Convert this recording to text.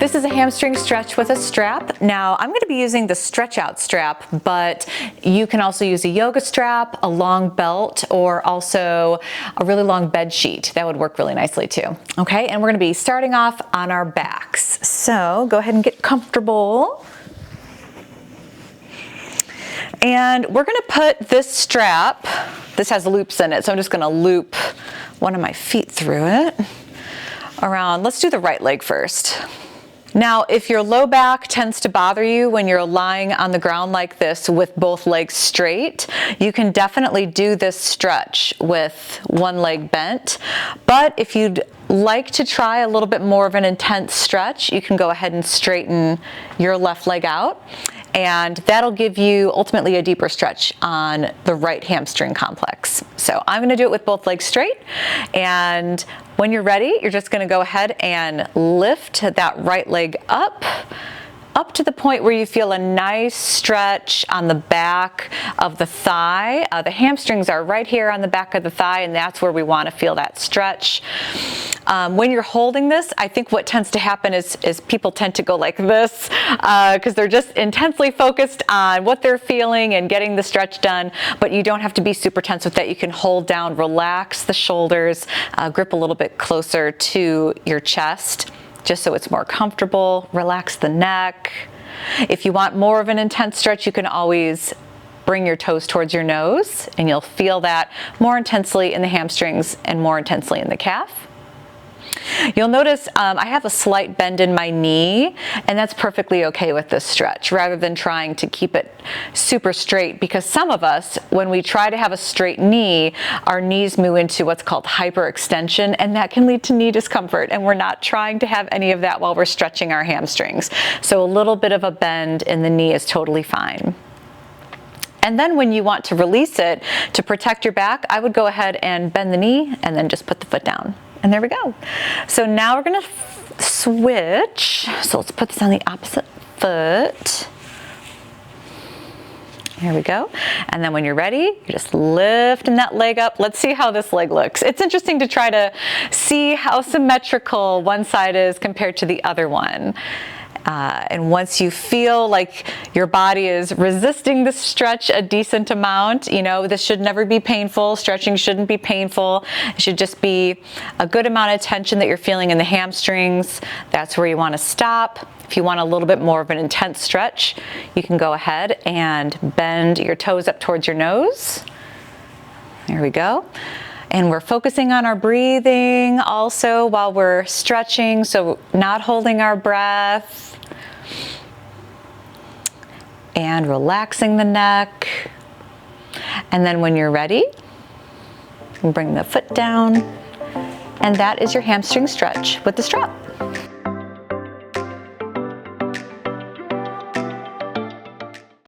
This is a hamstring stretch with a strap. Now I'm going to be using the stretch out strap, but you can also use a yoga strap, a long belt, or also a really long bed sheet. That would work really nicely too. Okay, and we're going to be starting off on our backs. So go ahead and get comfortable. And we're going to put this strap, this has loops in it, so I'm just going to loop one of my feet through it around. Let's do the right leg first. Now, if your low back tends to bother you when you're lying on the ground like this with both legs straight, you can definitely do this stretch with one leg bent. But if you'd like to try a little bit more of an intense stretch, you can go ahead and straighten your left leg out. And that'll give you ultimately a deeper stretch on the right hamstring complex. So I'm gonna do it with both legs straight. And when you're ready, you're just gonna go ahead and lift that right leg up to the point where you feel a nice stretch on the back of the thigh. The hamstrings are right here on the back of the thigh, and that's where we want to feel that stretch. When you're holding this, I think what tends to happen is people tend to go like this because they're just intensely focused on what they're feeling and getting the stretch done, but you don't have to be super tense with that. You can hold down, relax the shoulders, grip a little bit closer to your chest, just so it's more comfortable. Relax the neck. If you want more of an intense stretch, you can always bring your toes towards your nose, and you'll feel that more intensely in the hamstrings and more intensely in the calf. You'll notice I have a slight bend in my knee, and that's perfectly okay with this stretch rather than trying to keep it super straight, because some of us, when we try to have a straight knee, our knees move into what's called hyperextension, and that can lead to knee discomfort, and we're not trying to have any of that while we're stretching our hamstrings. So a little bit of a bend in the knee is totally fine. And then when you want to release it to protect your back, I would go ahead and bend the knee and then just put the foot down. And there we go. So now we're gonna switch. So let's put this on the opposite foot. Here we go. And then when you're ready, you're just lifting that leg up. Let's see how this leg looks. It's interesting to try to see how symmetrical one side is compared to the other one. And once you feel like your body is resisting the stretch a decent amount, you know, this should never be painful. Stretching shouldn't be painful. It should just be a good amount of tension that you're feeling in the hamstrings. That's where you want to stop. If you want a little bit more of an intense stretch, you can go ahead and bend your toes up towards your nose. There we go. And we're focusing on our breathing also while we're stretching, so not holding our breath. And relaxing the neck. And then when you're ready, bring the foot down. And that is your hamstring stretch with the strap.